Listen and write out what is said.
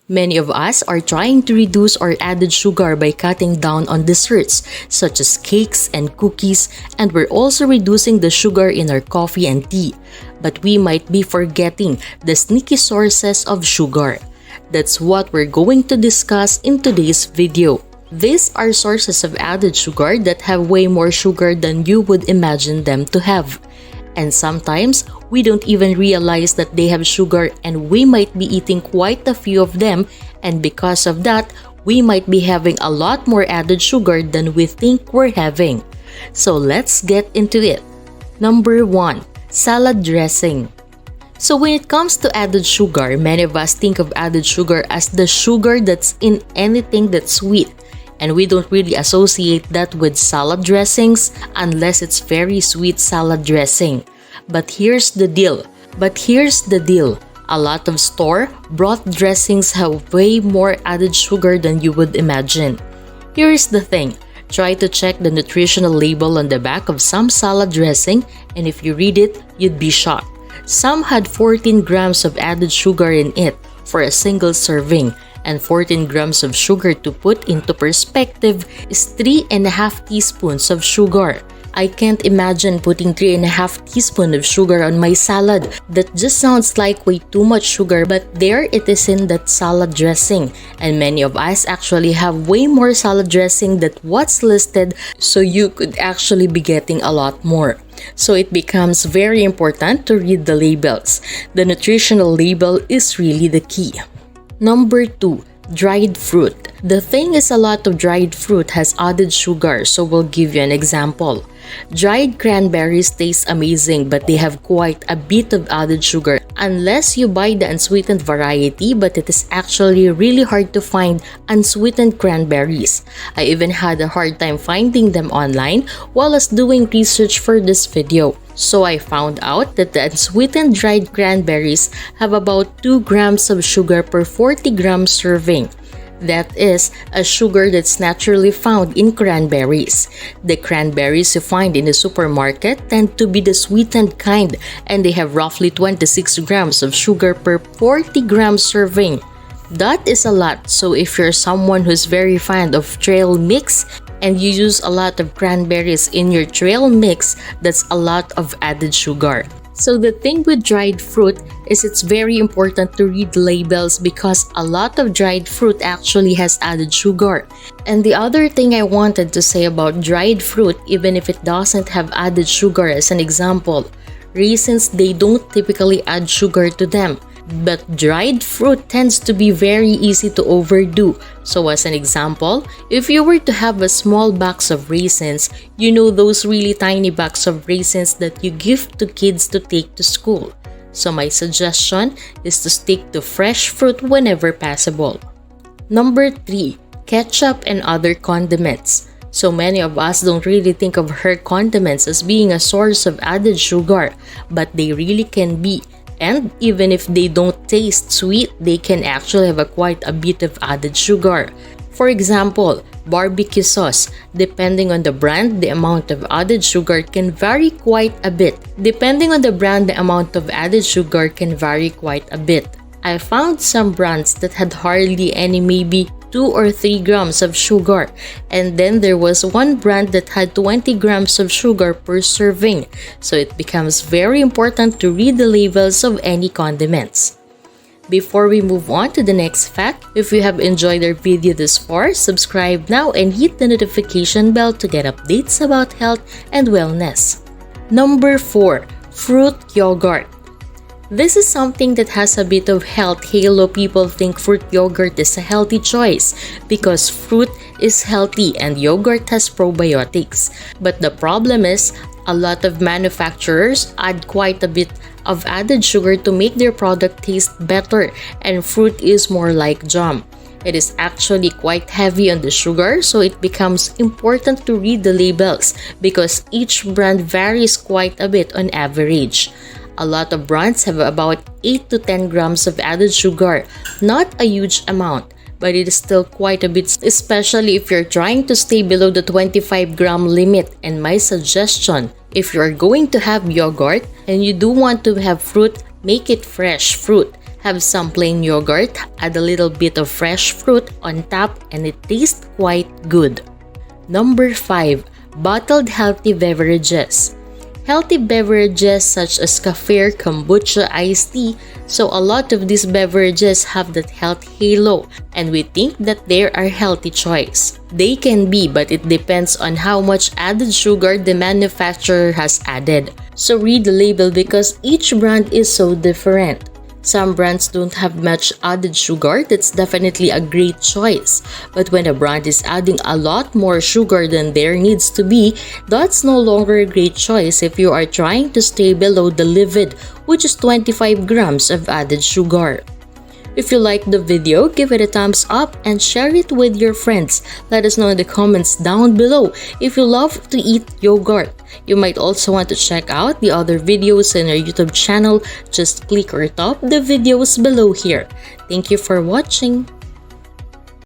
Many of us are trying to reduce our added sugar by cutting down on desserts such as cakes and cookies, and we're also reducing the sugar in our coffee and tea. But we might be forgetting the sneaky sources of sugar. That's what we're going to discuss in today's video. These are sources of added sugar that have way more sugar than you would imagine them to have. And sometimes, we don't even realize that they have sugar and we might be eating quite a few of them, and because of that, we might be having a lot more added sugar than we think we're having. So let's get into it. Number 1. Salad dressing. So when it comes to added sugar, many of us think of added sugar as the sugar that's in anything that's sweet. And we don't really associate that with salad dressings unless it's very sweet salad dressing. But here's the deal. A lot of store-bought dressings have way more added sugar than you would imagine. Here's the thing. Try to check the nutritional label on the back of some salad dressing, and if you read it, you'd be shocked. Some had 14 grams of added sugar in it for a single serving. And 14 grams of sugar, to put into perspective, is 3.5 teaspoons of sugar. I can't imagine putting 3.5 teaspoons of sugar on my salad. That just sounds like way too much sugar, but there it is in that salad dressing. And many of us actually have way more salad dressing than what's listed, so you could actually be getting a lot more. So it becomes very important to read the labels. The nutritional label is really the key. Number 2. Dried fruit. The thing is, a lot of dried fruit has added sugar, so we'll give you an example. Dried cranberries taste amazing, but they have quite a bit of added sugar unless you buy the unsweetened variety, but it is actually really hard to find unsweetened cranberries. I even had a hard time finding them online while I was doing research for this video. So I found out that the unsweetened dried cranberries have about 2 grams of sugar per 40 gram serving. That is a sugar that's naturally found in cranberries. The cranberries you find in the supermarket tend to be the sweetened kind, and they have roughly 26 grams of sugar per 40 gram serving. That is a lot, so if you're someone who's very fond of trail mix and you use a lot of cranberries in your trail mix, that's a lot of added sugar. So the thing with dried fruit is it's very important to read labels because a lot of dried fruit actually has added sugar. And the other thing I wanted to say about dried fruit, even if it doesn't have added sugar, as an example, raisins, they don't typically add sugar to them. But dried fruit tends to be very easy to overdo. So as an example, if you were to have a small box of raisins, you know those really tiny box of raisins that you give to kids to take to school. So my suggestion is to stick to fresh fruit whenever possible. Number 3. Ketchup and other condiments. So many of us don't really think of her condiments as being a source of added sugar, but they really can be. And even if they don't taste sweet, they can actually have quite a bit of added sugar. For example, barbecue sauce. Depending on the brand, the amount of added sugar can vary quite a bit. I found some brands that had hardly any, maybe 2 or 3 grams of sugar. And then there was one brand that had 20 grams of sugar per serving. So it becomes very important to read the labels of any condiments. Before we move on to the next fact, if you have enjoyed our video this far, subscribe now and hit the notification bell to get updates about health and wellness. Number 4. Fruit yogurt. This is something that has a bit of health halo. People think fruit yogurt is a healthy choice because fruit is healthy and yogurt has probiotics. But the problem is, a lot of manufacturers add quite a bit of added sugar to make their product taste better, and fruit is more like jam. It is actually quite heavy on the sugar, so it becomes important to read the labels because each brand varies quite a bit on average. A lot of brands have about 8 to 10 grams of added sugar, not a huge amount, but it is still quite a bit, especially if you're trying to stay below the 25-gram limit. And my suggestion, if you're going to have yogurt and you do want to have fruit, make it fresh fruit. Have some plain yogurt, add a little bit of fresh fruit on top, and it tastes quite good. Number 5. Bottled healthy beverages. Healthy beverages such as kefir, kombucha, iced tea, so a lot of these beverages have that health halo, and we think that they are a healthy choice. They can be, but it depends on how much added sugar the manufacturer has added. So read the label because each brand is so different. Some brands don't have much added sugar, that's definitely a great choice. But when a brand is adding a lot more sugar than there needs to be, that's no longer a great choice if you are trying to stay below the limit, which is 25 grams of added sugar. If you liked the video, give it a thumbs up and share it with your friends. Let us know in the comments down below if you love to eat yogurt. You might also want to check out the other videos in our YouTube channel. Just click or tap the videos below here. Thank you for watching.